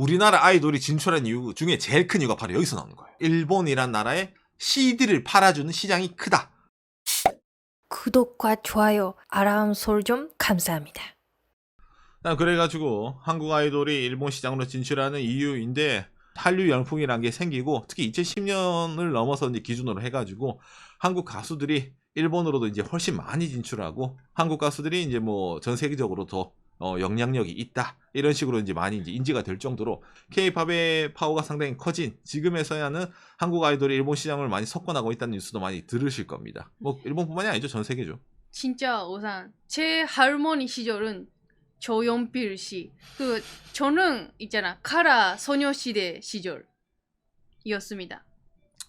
우리나라 아이돌이 진출한 이유 중에 제일 큰 이유가 바로 여기서 나오는 거예요. 일본이란 나라에 CD를 팔아주는 시장이 크다. 구독과 좋아요, 알람 설정 감사합니다. 그래가지고 한국 아이돌이 일본 시장으로 진출하는 이유인데, 한류 열풍이란 게 생기고, 특히 2010년을 넘어서 이제 기준으로 해가지고 한국 가수들이 일본으로도 이제 훨씬 많이 진출하고, 한국 가수들이 이제 뭐 전 세계적으로 더 영향력이 있다, 이런 식으로 이제 많이 이제 인지가 될 정도로 K-팝의 파워가 상당히 커진 지금에서야는 한국 아이돌이 일본 시장을 많이 석권하고 있다는 뉴스도 많이 들으실 겁니다. 뭐 일본뿐만이 아니죠, 전 세계죠. 진짜 오산 제 할머니 시절은 조연필 씨, 저는 있잖아 카라 소녀시대 시절이었습니다.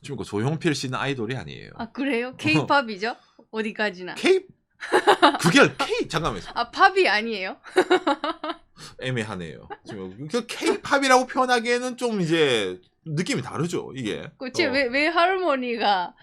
지금 그 조용필 씨는 아이돌이 아니에요. 아 그래요? K-팝이죠? 어디까지나. 그게 잠깐만요. 아 팝이 아니에요? 애매하네요. 지금 그 K-팝이라고 표현하기에는 좀 이제 느낌이 다르죠, 이게. 왜 할머니가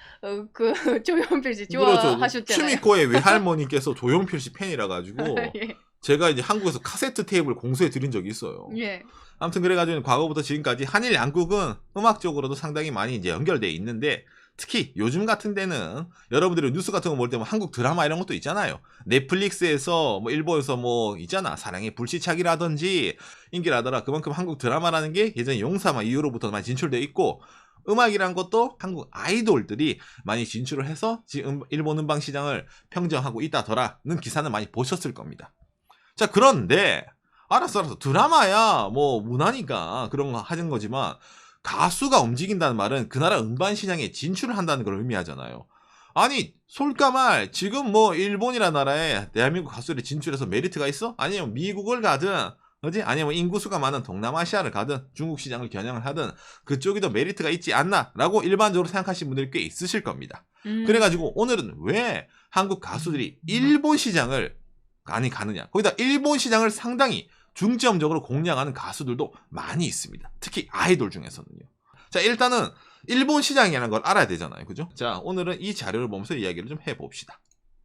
그 조연필 씨 좋아하셨잖아요. 추미코의 외할머니께서 조용필 씨 팬이라 가지고 예. 제가 이제 한국에서 카세트 테이프를 공수해 드린 적이 있어요. 예. 아무튼 그래가지고 과거부터 지금까지 한일 양국은 음악적으로도 상당히 많이 이제 연결돼 있는데, 특히 요즘 같은 데는 여러분들이 뉴스 같은 거 볼 때면 한국 드라마 이런 것도 있잖아요. 넷플릭스에서 뭐 일본에서 뭐 있잖아, 사랑의 불시착이라든지 인기라더라. 그만큼 한국 드라마라는 게 예전에 용사마 이후로부터 많이 진출돼 있고, 음악이란 것도 한국 아이돌들이 많이 진출을 해서 지금 일본 음반 시장을 평정하고 있다더라는 기사는 많이 보셨을 겁니다. 자, 그런데 알았어 드라마야 뭐 문화니까 그런 거 하는 거지만, 가수가 움직인다는 말은 그 나라 음반 시장에 진출을 한다는 걸 의미하잖아요. 아니 솔까말 지금 뭐 일본이라는 나라에 대한민국 가수들이 진출해서 메리트가 있어? 아니면 미국을 가든 그지? 아니면 인구수가 많은 동남아시아를 가든 중국 시장을 겨냥을 하든 그쪽이 더 메리트가 있지 않나 라고 일반적으로 생각하시는 분들이 꽤 있으실 겁니다. 그래가지고 오늘은 왜 한국 가수들이 일본 시장을 많이 가느냐, 거기다 일본 시장을 상당히 중점적으로 공략하는 가수들도 많이 있습니다. 특히 아이돌 중에서는요. 자, 일단은 일본 시장이라는 걸 알아야 되잖아요, 그죠? 자, 오늘은 이 자료를 보면서 이야기를 좀 해봅시다.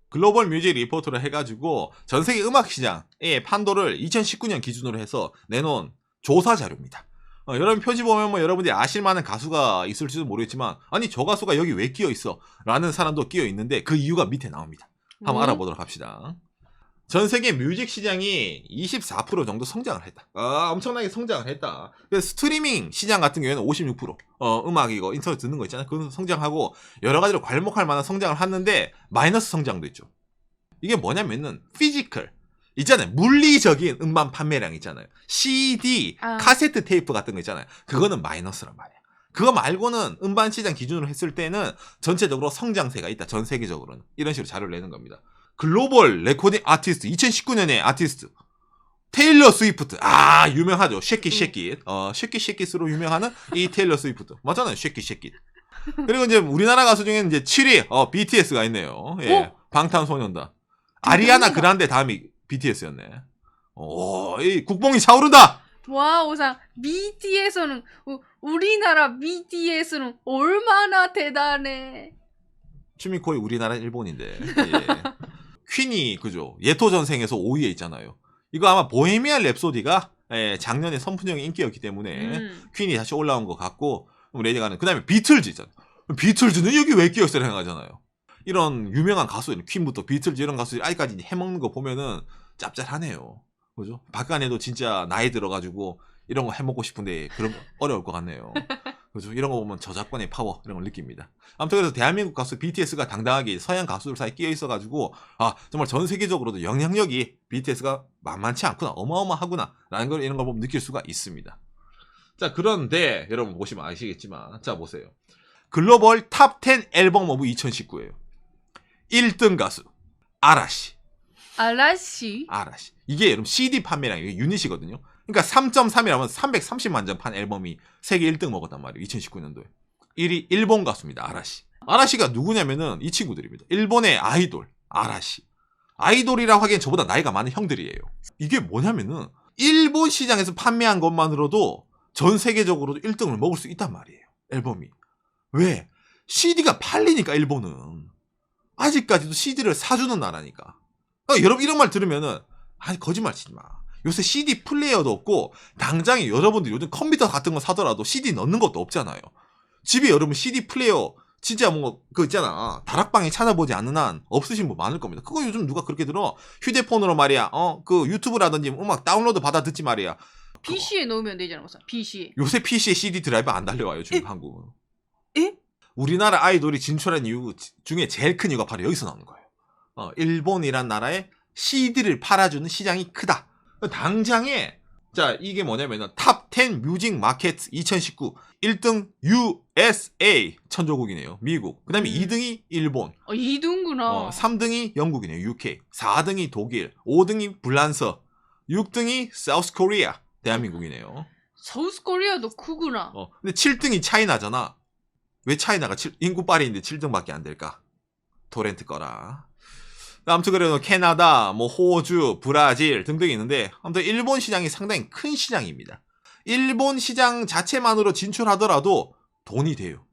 글로벌 뮤직 리포트를 해가지고 전 세계 음악 시장의 판도를 2019년 기준으로 해서 내놓은 조사 자료입니다. 여러분 표지 보면 뭐 여러분들이 아실 만한 가수가 있을지도 모르겠지만, 아니 저 가수가 여기 왜 끼어 있어? 라는 사람도 끼어 있는데 그 이유가 밑에 나옵니다. 한번 알아보도록 합시다. 전 세계 뮤직 시장이 24% 정도 성장을 했다. 엄청나게 성장을 했다. 그래서 스트리밍 시장 같은 경우에는 56%. 음악 이거 인터넷 듣는 거 있잖아요. 그건 성장하고 여러 가지로 괄목할 만한 성장을 하는데 마이너스 성장도 있죠. 이게 뭐냐면은 피지컬 있잖아요. 물리적인 음반 판매량 있잖아요. CD, 카세트 테이프 같은 거 있잖아요. 그거는 마이너스란 말이야. 그거 말고는 음반 시장 기준으로 했을 때는 전체적으로 성장세가 있다. 전 세계적으로는. 이런 식으로 자료를 내는 겁니다. 글로벌 레코딩 아티스트 2019년의 아티스트 테일러 스위프트, 유명하죠. 쉐킷 쉐킷으로 유명하는 이 테일러 스위프트 맞잖아요. 쉐킷. 그리고 이제 우리나라 가수 중에는 이제 7위 BTS가 있네요. 예, 방탄소년단. 아리아나 그란데 다음이 BTS였네. 이 국뽕이 차오른다. 와, 오상 BTS는 우리나라 BTS는 얼마나 대단해. 추미코의 우리나라 일본인데. 예. 퀸이 그죠, 예토 전생에서 5위에 있잖아요. 이거 아마 보헤미안 랩소디가 작년에 선풍적인 인기였기 때문에 퀸이 다시 올라온 것 같고, 레디가는 그 다음에 비틀즈 있잖아요. 비틀즈는 여기 왜 끼었어요 생각하잖아요. 이런 유명한 가수들, 퀸부터 비틀즈 이런 가수들이 아직까지 해먹는 거 보면은 짭짤하네요. 그죠? 박간에도 진짜 나이 들어가지고 이런 거 해먹고 싶은데 그런 거 어려울 것 같네요. 그죠? 이런 거 보면 저작권의 파워 이런 걸 느낍니다. 아무튼 그래서 대한민국 가수 BTS가 당당하게 서양 가수들 사이에 끼어 있어가지고 정말 전 세계적으로도 영향력이 BTS가 만만치 않구나, 어마어마하구나 라는 걸 이런 걸 보면 느낄 수가 있습니다. 자, 그런데 여러분 보시면 아시겠지만, 자 보세요. 글로벌 탑 10 앨범 오브 2019예요. 1등 가수 아라시. 이게 여러분 CD 판매량이 유닛이거든요. 그러니까 3.3이라면 330만 점 판 앨범이 세계 1등 먹었단 말이에요. 2019년도에. 1위 일본 가수입니다. 아라시. 아라시가 누구냐면은 이 친구들입니다. 일본의 아이돌 아라시. 아이돌이라고 하기엔 저보다 나이가 많은 형들이에요. 이게 뭐냐면은 일본 시장에서 판매한 것만으로도 전 세계적으로도 1등을 먹을 수 있단 말이에요. 앨범이. 왜? CD가 팔리니까. 일본은 아직까지도 CD를 사주는 나라니까. 여러분 이런 말 들으면은 거짓말 치지 마. 요새 CD 플레이어도 없고 당장에 여러분들 요즘 컴퓨터 같은 거 사더라도 CD 넣는 것도 없잖아요. 집에 여러분 CD 플레이어 진짜 뭐 그 있잖아. 다락방에 찾아보지 않는 한 없으신 분 많을 겁니다. 그거 요즘 누가 그렇게 들어? 휴대폰으로 말이야. 그 유튜브라든지 음악 다운로드 받아 듣지 말이야. PC에 넣으면 되잖아, 우선. PC에. 요새 PC에 CD 드라이브 안 달려와요, 지금 한국은. 에? 우리나라 아이돌이 진출한 이유 중에 제일 큰 이유가 바로 여기서 나오는 거예요. 일본이란 나라에 CD를 팔아주는 시장이 크다. 당장에 자 이게 뭐냐면은 탑10 뮤직 마켓 2019 1등 USA 천조국이네요. 미국. 그다음에 2등이 일본. 2등구나. 3등이 영국이네요. UK. 4등이 독일. 5등이 불란스. 6등이 사우스 코리아. 대한민국이네요. 사우스 코리아도 크구나. 근데 7등이 차이나잖아. 왜 차이나가 인구 빠리인데 7등밖에 안 될까? 토렌트 거라. 아무튼 그래도 캐나다, 뭐 호주, 브라질 등등이 있는데 아무튼 일본 시장이 상당히 큰 시장입니다. 일본 시장 자체만으로 진출하더라도 돈이 돼요.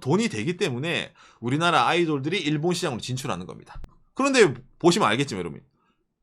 돈이 되기 때문에 우리나라 아이돌들이 일본 시장으로 진출하는 겁니다. 그런데 보시면 알겠지만 여러분,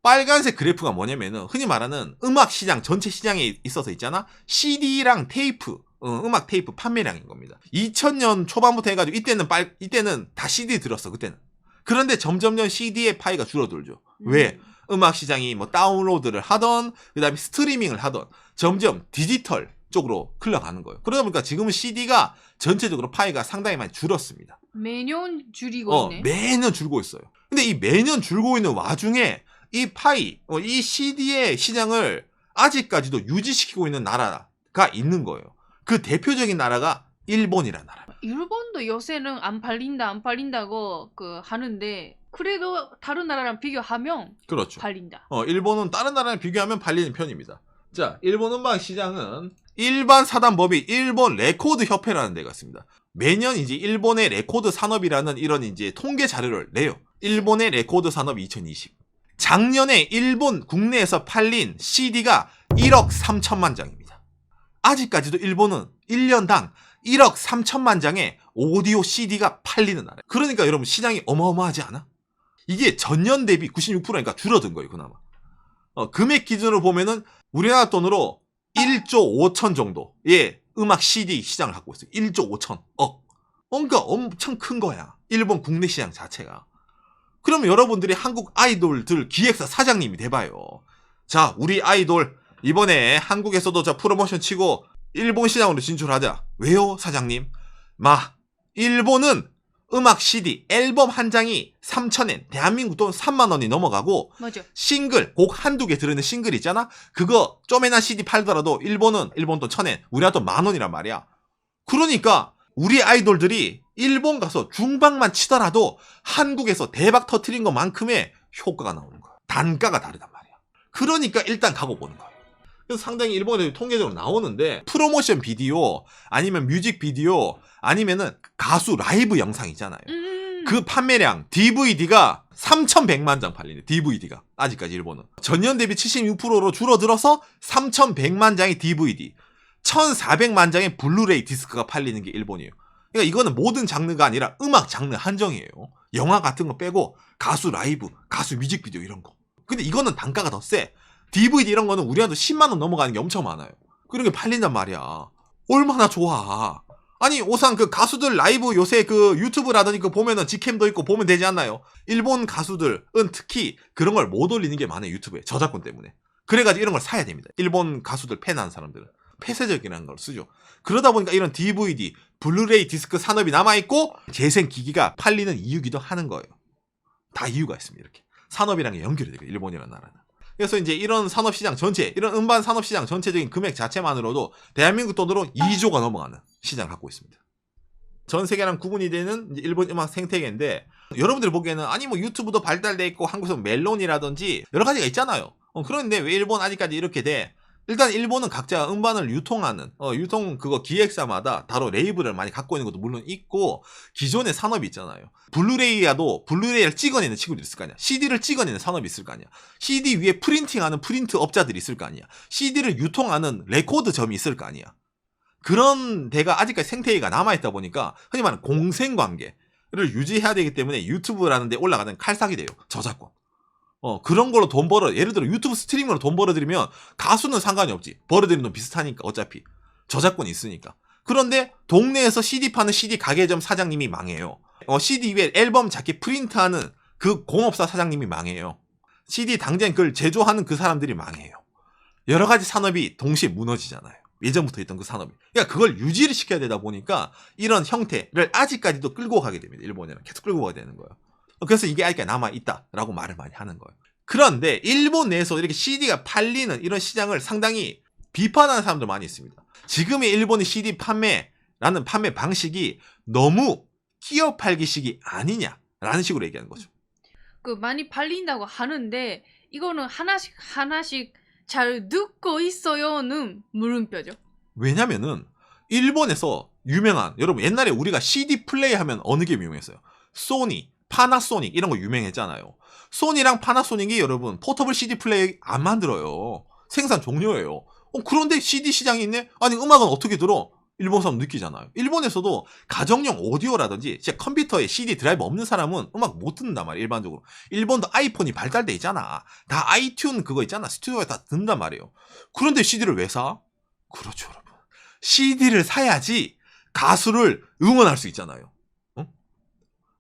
빨간색 그래프가 뭐냐면은 흔히 말하는 음악 시장 전체 시장에 있어서 있잖아. CD랑 테이프, 음악 테이프 판매량인 겁니다. 2000년 초반부터 해가지고 이때는 다 CD 들었어 그때는. 그런데 점점점 CD의 파이가 줄어들죠. 왜? 음악 시장이 뭐 다운로드를 하던 그다음에 스트리밍을 하던 점점 디지털 쪽으로 흘러가는 거예요. 그러다 보니까 지금은 CD가 전체적으로 파이가 상당히 많이 줄었습니다. 매년 줄이고 있네. 매년 줄고 있어요. 근데 이 매년 줄고 있는 와중에 이 파이, 이 CD의 시장을 아직까지도 유지시키고 있는 나라가 있는 거예요. 그 대표적인 나라가 일본이라는 나라. 일본도 요새는 안 팔린다고 하는데 그래도 다른 나라랑 비교하면 그렇죠. 팔린다. 일본은 다른 나라랑 비교하면 팔리는 편입니다. 자, 일본 음악 시장은 일반 사단법인 일본 레코드 협회라는 데가 있습니다. 매년 이제 일본의 레코드 산업이라는 이런 이제 통계 자료를 내요. 일본의 레코드 산업 2020. 작년에 일본 국내에서 팔린 CD가 1억 3천만 장입니다. 아직까지도 일본은 1년당 1억 3천만 장의 오디오 CD가 팔리는 나라예요. 그러니까 여러분 시장이 어마어마하지 않아? 이게 전년 대비 96%니까 줄어든 거예요, 그나마. 금액 기준으로 보면은 우리나라 돈으로 1조 5천 정도의 음악 CD 시장을 갖고 있어요. 1조 5천억. 그러니까 엄청 큰 거야. 일본 국내 시장 자체가. 그러면 여러분들이 한국 아이돌들 기획사 사장님이 돼봐요. 자, 우리 아이돌 이번에 한국에서도 저 프로모션 치고 일본 시장으로 진출하자. 왜요, 사장님? 일본은 음악 CD 앨범 한 장이 3,000엔, 대한민국 돈 3만 원이 넘어가고 맞아. 싱글, 곡 한두 개 들어있는 싱글 있잖아? 그거 쪼매난 CD 팔더라도 일본 돈 1,000엔, 우리나라 돈 10,000원이란 말이야. 그러니까 우리 아이돌들이 일본 가서 중박만 치더라도 한국에서 대박 터트린 것만큼의 효과가 나오는 거야. 단가가 다르단 말이야. 그러니까 일단 가고 보는 거야. 그래서 상당히 일본에 통계적으로 나오는데 프로모션 비디오 아니면 뮤직 비디오 아니면은 가수 라이브 영상 있잖아요. 그 판매량 DVD가 3,100만 장 팔리네. DVD가 아직까지 일본은 전년 대비 76%로 줄어들어서 3,100만 장의 DVD, 1,400만 장의 블루레이 디스크가 팔리는 게 일본이에요. 그러니까 이거는 모든 장르가 아니라 음악 장르 한정이에요. 영화 같은 거 빼고 가수 라이브, 가수 뮤직비디오 이런 거. 근데 이거는 단가가 더 세. DVD 이런 거는 우리한테 10만 원 넘어가는 게 엄청 많아요. 그런 게 팔린단 말이야. 얼마나 좋아. 아니 오상 그 가수들 라이브 요새 그 유튜브라든지 그 보면은 직캠도 있고 보면 되지 않나요? 일본 가수들은 특히 그런 걸 못 올리는 게 많아요. 유튜브에 저작권 때문에. 그래가지고 이런 걸 사야 됩니다. 일본 가수들 팬하는 사람들은 폐쇄적이라는 걸 쓰죠. 그러다 보니까 이런 DVD, 블루레이 디스크 산업이 남아있고 재생 기기가 팔리는 이유기도 하는 거예요. 다 이유가 있습니다. 이렇게 산업이랑 연결이 되고 일본이라는 나라는. 그래서 이제 이런 산업시장 전체, 이런 음반 산업시장 전체적인 금액 자체만으로도 대한민국 돈으로 2조가 넘어가는 시장을 갖고 있습니다. 전 세계랑 구분이 되는 이제 일본 음악 생태계인데 여러분들 보기에는 아니 뭐 유튜브도 발달돼 있고 한국에서 멜론이라든지 여러 가지가 있잖아요. 그런데 왜 일본 아직까지 이렇게 돼? 일단 일본은 각자 음반을 유통하는 유통 그거 기획사마다 따로 레이블을 많이 갖고 있는 것도 물론 있고 기존의 산업이 있잖아요. 블루레이야도 블루레이를 찍어내는 친구들이 있을 거 아니야. CD를 찍어내는 산업이 있을 거 아니야. CD 위에 프린팅하는 프린트 업자들이 있을 거 아니야. CD를 유통하는 레코드점이 있을 거 아니야. 그런 데가 아직까지 생태계가 남아있다 보니까 흔히 말하는 공생관계를 유지해야 되기 때문에 유튜브라는 데 올라가는 칼삭이 돼요. 저작권. 그런 걸로 돈 벌어. 예를 들어 유튜브 스트리밍으로 돈 벌어들이면 가수는 상관이 없지. 벌어들이는 돈 비슷하니까 어차피. 저작권이 있으니까. 그런데 동네에서 CD 파는 CD 가게점 사장님이 망해요. CD 위에 앨범 자켓 프린트하는 그 공업사 사장님이 망해요. CD 당장 그걸 제조하는 그 사람들이 망해요. 여러 가지 산업이 동시에 무너지잖아요. 예전부터 있던 그 산업이. 그러니까 그걸 유지를 시켜야 되다 보니까 이런 형태를 아직까지도 끌고 가게 됩니다. 일본에는 계속 끌고 가야 되는 거예요. 그래서 이게 아직까지 남아있다라고 말을 많이 하는 거예요. 그런데 일본 내에서 이렇게 CD가 팔리는 이런 시장을 상당히 비판하는 사람들 많이 있습니다. 지금의 일본의 CD 판매라는 판매 방식이 너무 끼어 팔기식이 아니냐라는 식으로 얘기하는 거죠. 그 많이 팔린다고 하는데 이거는 하나씩 잘 듣고 있어요는 물음표죠. 왜냐면은 일본에서 유명한, 여러분 옛날에 우리가 CD 플레이 하면 어느 게 유명했어요? 소니, 파나소닉 이런 거 유명했잖아요. 소니랑 파나소닉이 여러분 포터블 CD 플레이 안 만들어요. 생산 종료예요. 그런데 CD 시장이 있네? 아니 음악은 어떻게 들어? 일본 사람 느끼잖아요. 일본에서도 가정용 오디오라든지 진짜 컴퓨터에 CD 드라이브 없는 사람은 음악 못 듣는단 말이에요. 일반적으로. 일본도 아이폰이 발달돼 있잖아. 다 아이튠 그거 있잖아. 스튜디오에 다 듣는단 말이에요. 그런데 CD를 왜 사? 그렇죠 여러분. CD를 사야지 가수를 응원할 수 있잖아요.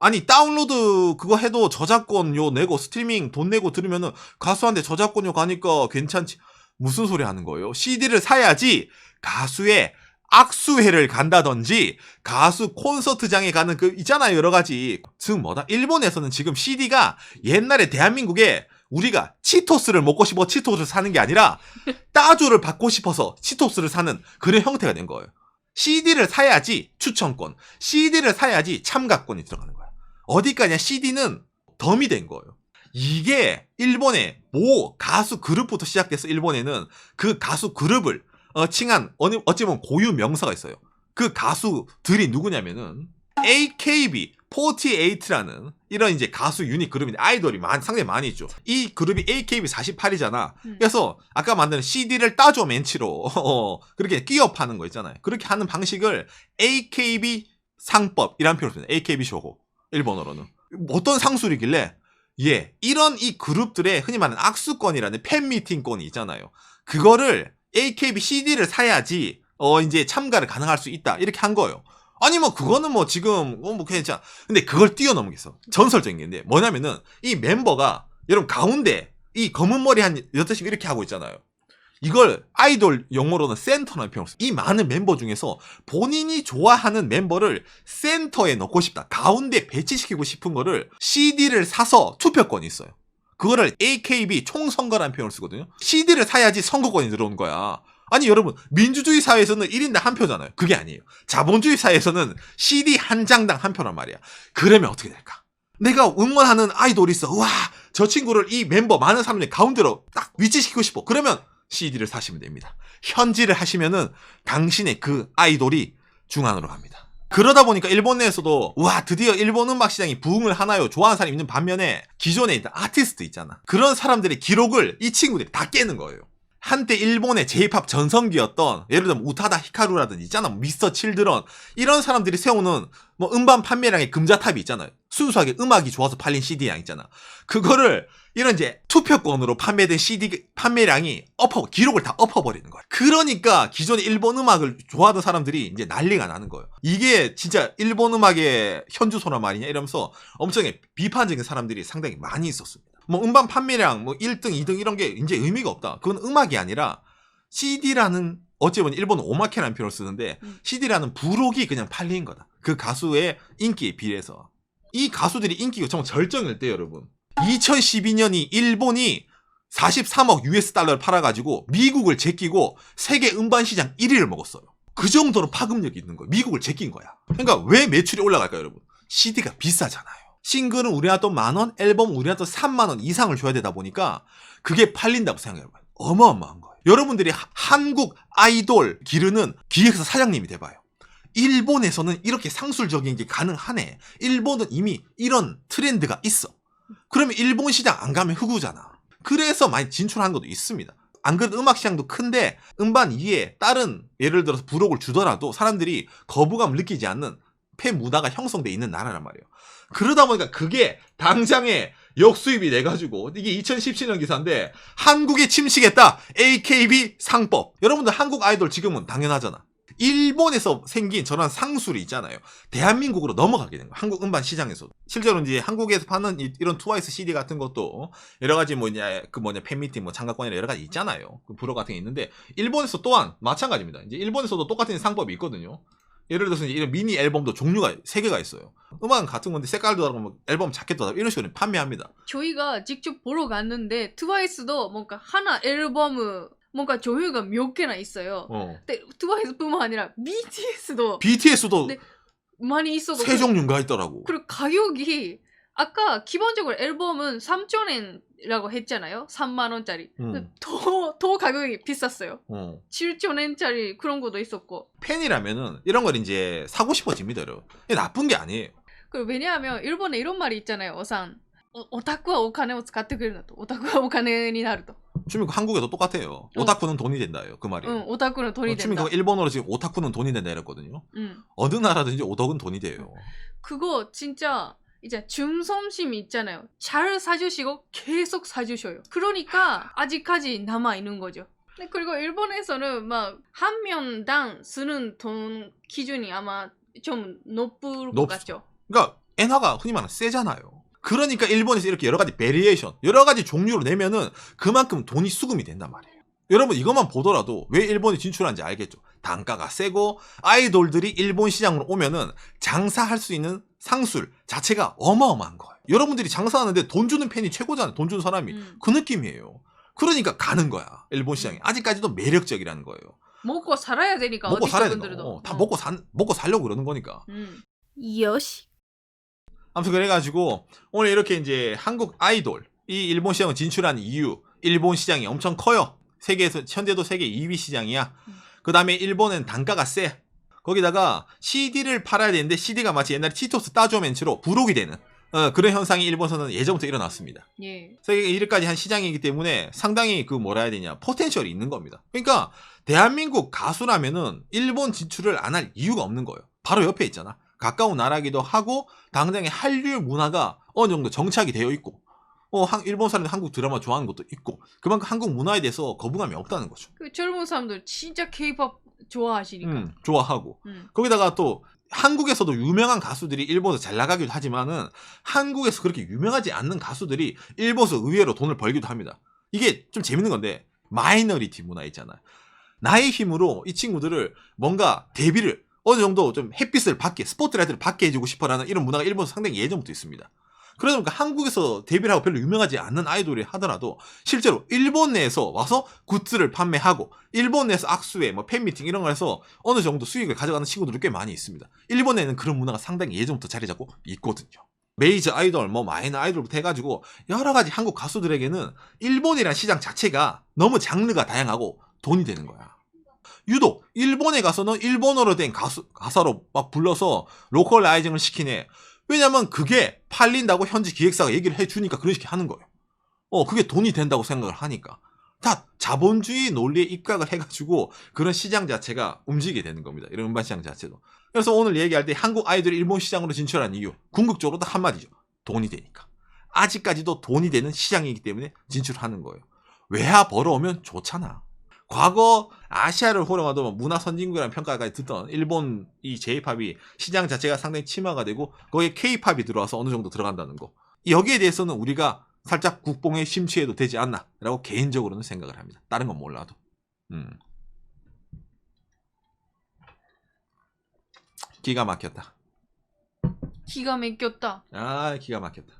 아니 다운로드 그거 해도 저작권료 내고 스트리밍 돈 내고 들으면은 가수한테 저작권료 가니까 괜찮지. 무슨 소리 하는 거예요? CD를 사야지 가수의 악수회를 간다든지 가수 콘서트장에 가는 그 있잖아요. 여러 가지. 즉 뭐다? 일본에서는 지금 CD가 옛날에 대한민국에 우리가 치토스를 먹고 싶어 치토스를 사는 게 아니라 따조를 받고 싶어서 치토스를 사는 그런 형태가 된 거예요. CD를 사야지 추천권, CD를 사야지 참가권이 들어가는 거야. 어디까지냐? CD는 덤이 된 거예요. 이게 일본의 모 가수 그룹부터 시작돼서 일본에는 그 가수 그룹을 칭한 어찌 보면 고유 명사가 있어요. 그 가수들이 누구냐면은 AKB48라는 이런 이제 가수 유닛 그룹인데 아이돌이 상당히 많이 있죠. 이 그룹이 AKB48이잖아. 그래서 아까 만든 CD를 따줘 멘치로 그렇게 끼어 파는 거 있잖아요. 그렇게 하는 방식을 AKB 상법이라는 표현을 씁니다. AKB 쇼고 일본어로는 어떤 상술이길래 이런 이 그룹들의 흔히 말하는 악수권이라는 팬미팅권이 있잖아요. 그거를 AKB CD를 사야지 이제 참가를 가능할 수 있다 이렇게 한 거예요. 아니 뭐 그거는 뭐 지금 뭐 괜찮아. 근데 그걸 뛰어넘겠어. 전설적인 게 있는데 뭐냐면은 이 멤버가 여러분 가운데 이 검은 머리 한 8명 이렇게 하고 있잖아요. 이걸 아이돌 용어로는 센터라는 표현을 써요. 이 많은 멤버 중에서 본인이 좋아하는 멤버를 센터에 넣고 싶다. 가운데 배치시키고 싶은 거를 CD를 사서 투표권이 있어요. 그거를 AKB 총선거라는 표현을 쓰거든요. CD를 사야지 선거권이 들어온 거야. 아니 여러분 민주주의 사회에서는 1인당 한 표잖아요. 그게 아니에요. 자본주의 사회에서는 CD 한 장당 한 표란 말이야. 그러면 어떻게 될까? 내가 응원하는 아이돌이 있어. 와, 저 친구를 이 멤버 많은 사람들 가운데로 딱 위치시키고 싶어. 그러면 CD를 사시면 됩니다. 현질을 하시면은 당신의 그 아이돌이 중앙으로 갑니다. 그러다 보니까 일본 내에서도 와 드디어 일본 음악 시장이 부흥을 하나요? 좋아하는 사람이 있는 반면에 기존에 있던 아티스트 있잖아. 그런 사람들의 기록을 이 친구들이 다 깨는 거예요. 한때 일본의 J-팝 전성기였던 예를 들면 우타다 히카루라든지 있잖아. 미스터 칠드런 이런 사람들이 세우는 뭐 음반 판매량의 금자탑이 있잖아요. 순수하게 음악이 좋아서 팔린 CD량 있잖아. 그거를 이런 이제 투표권으로 판매된 CD 판매량이 기록을 다 엎어버리는 거야. 그러니까 기존에 일본 음악을 좋아하던 사람들이 이제 난리가 나는 거예요. 이게 진짜 일본 음악의 현주소란 말이냐 이러면서 엄청 비판적인 사람들이 상당히 많이 있었습니다. 뭐 음반 판매량 뭐 1등, 2등 이런 게 이제 의미가 없다. 그건 음악이 아니라 CD라는 어찌 보면 일본은 오마케라는 표현을 쓰는데 CD라는 부록이 그냥 팔린 거다. 그 가수의 인기에 비해서. 이 가수들이 인기가 정말 절정일 때 여러분. 2012년이 일본이 43억 US 달러를 팔아가지고 미국을 제끼고 세계 음반 시장 1위를 먹었어요. 그 정도로 파급력이 있는 거예요. 미국을 제낀 거야. 그러니까 왜 매출이 올라갈까요, 여러분? CD가 비싸잖아요. 싱글은 우리나라 돈 10,000원, 앨범 우리나라 돈 30,000원 이상을 줘야 되다 보니까 그게 팔린다고 생각해봐요. 어마어마한 거예요. 여러분들이 한국 아이돌 기르는 기획사 사장님이 돼봐요. 일본에서는 이렇게 상술적인 게 가능하네. 일본은 이미 이런 트렌드가 있어. 그러면 일본 시장 안 가면 흑우잖아. 그래서 많이 진출한 것도 있습니다. 안 그래도 음악 시장도 큰데 음반 이에 다른 예를 들어서 부록을 주더라도 사람들이 거부감을 느끼지 않는 팬 문화가 형성돼 있는 나라란 말이에요. 그러다 보니까 그게 당장에 역수입이 돼가지고 이게 2017년 기사인데 한국에 침식했다 AKB 상법. 여러분들 한국 아이돌 지금은 당연하잖아. 일본에서 생긴 저런 상술이 있잖아요. 대한민국으로 넘어가게 된 거야. 한국 음반 시장에서도. 실제로 이제 한국에서 파는 이런 트와이스 CD 같은 것도 여러 가지 팬미팅, 장가권이나 여러 가지 있잖아요. 그 브로 같은 게 있는데 일본에서 또한 마찬가지입니다. 이제 일본에서도 똑같은 상법이 있거든요. 예를 들어서 이제 이런 미니 앨범도 종류가 3개가 있어요. 음악은 같은 건데 색깔도 다르고 앨범 자켓도 다르고 이런 식으로 판매합니다. 저희가 직접 보러 갔는데 트와이스도 뭔가 하나 앨범을 뭔가 조회가 몇 개나 있어요. 근데 트와이스뿐만 아니라 BTS도 네, 많이 있어도 3종류가 있더라고. 그리고 가격이 아까 기본적으로 앨범은 3,000엔이라고 했잖아요. 3만 원짜리. 더 가격이 비쌌어요. 7,000엔짜리 그런 것도 있었고. 팬이라면은 이런 걸 이제 사고 싶어집니다. 이게 나쁜 게 아니에요. 그리고 왜냐하면 일본에 이런 말이 있잖아요. 오산. 오타쿠와 오카네を使ってくれるなと. 오타쿠와 오카네になると. 주민국 한국에도 똑같아요. 오타쿠는 돈이 된다요. 그 말이. 응, 오타쿠는 돈이 된다. 주민국 일본어로 지금 오타쿠는 돈이 된다 이랬거든요. 어느 나라든지 오덕은 돈이 돼요. 그거 진짜 이제 중성심이 있잖아요. 잘 사주시고 계속 사주셔요. 그러니까 아직까지 남아 있는 거죠. 그리고 일본에서는 막 한 명당 쓰는 돈 기준이 아마 좀 높을 것 같죠. 그러니까 엔화가 흔히 말하는 세잖아요. 그러니까 일본에서 이렇게 여러 가지 베리에이션, 여러 가지 종류로 내면은 그만큼 돈이 수금이 된단 말이에요. 여러분 이것만 보더라도 왜 일본이 진출한지 알겠죠. 단가가 세고 아이돌들이 일본 시장으로 오면은 장사할 수 있는 상술 자체가 어마어마한 거예요. 여러분들이 장사하는데 돈 주는 팬이 최고잖아요. 돈 주는 사람이. 그 느낌이에요. 그러니까 가는 거야. 일본 시장이. 아직까지도 매력적이라는 거예요. 먹고 살아야 되니까. 먹고 살아야 되니까. 다 먹고 살려고 그러는 거니까. 요시. 아무튼 그래가지고 오늘 이렇게 이제 한국 아이돌 이 일본 시장을 진출한 이유, 일본 시장이 엄청 커요. 세계에서 현재도 세계 2위 시장이야. 그 다음에 일본은 단가가 세. 거기다가 CD를 팔아야 되는데 CD가 마치 옛날에 티토스 따조멘츠로 부록이 되는 그런 현상이 일본에서는 예전부터 일어났습니다. 예. 세계 1위까지 한 시장이기 때문에 상당히 포텐셜이 있는 겁니다. 그러니까 대한민국 가수라면은 일본 진출을 안 할 이유가 없는 거예요. 바로 옆에 있잖아. 가까운 나라기도 하고 당장의 한류 문화가 어느 정도 정착이 되어 있고 일본 사람들 한국 드라마 좋아하는 것도 있고 그만큼 한국 문화에 대해서 거부감이 없다는 거죠. 그 젊은 사람들 진짜 K-pop 좋아하시니까. 좋아하고 거기다가 또 한국에서도 유명한 가수들이 일본에서 잘 나가기도 하지만은 한국에서 그렇게 유명하지 않는 가수들이 일본에서 의외로 돈을 벌기도 합니다. 이게 좀 재밌는 건데 마이너리티 문화 있잖아요. 나의 힘으로 이 친구들을 뭔가 데뷔를 어느 정도 좀 햇빛을 받게, 스포트라이트를 받게 해주고 싶어라는 이런 문화가 일본에서 상당히 예전부터 있습니다. 그러다 보니까 한국에서 데뷔를 하고 별로 유명하지 않는 아이돌이 하더라도 실제로 일본 내에서 와서 굿즈를 판매하고 일본 내에서 악수회, 팬미팅 이런 걸 해서 어느 정도 수익을 가져가는 친구들이 꽤 많이 있습니다. 일본에는 그런 문화가 상당히 예전부터 자리 잡고 있거든요. 메이저 아이돌, 마이너 아이돌부터 해가지고 여러 가지 한국 가수들에게는 일본이라는 시장 자체가 너무 장르가 다양하고 돈이 되는 거야. 유독 일본에 가서는 일본어로 된 가사로 막 불러서 로컬라이징을 시키네. 왜냐면 그게 팔린다고 현지 기획사가 얘기를 해주니까 그런 식으로 하는 거예요. 그게 돈이 된다고 생각을 하니까. 다 자본주의 논리에 입각을 해가지고 그런 시장 자체가 움직이게 되는 겁니다. 이런 음반 시장 자체도. 그래서 오늘 얘기할 때 한국 아이돌이 일본 시장으로 진출한 이유 궁극적으로 딱 한마디죠. 돈이 되니까. 아직까지도 돈이 되는 시장이기 때문에 진출하는 거예요. 외화 벌어오면 좋잖아. 과거 아시아를 호령하던 문화 선진국이라는 평가까지 듣던 일본 이 J-팝이 시장 자체가 상당히 침하가 되고 거기에 K-팝이 들어와서 어느 정도 들어간다는 거. 여기에 대해서는 우리가 살짝 국뽕에 심취해도 되지 않나 라고 개인적으로는 생각을 합니다. 다른 건 몰라도. 기가 막혔다. 기가 막혔다. 기가 막혔다.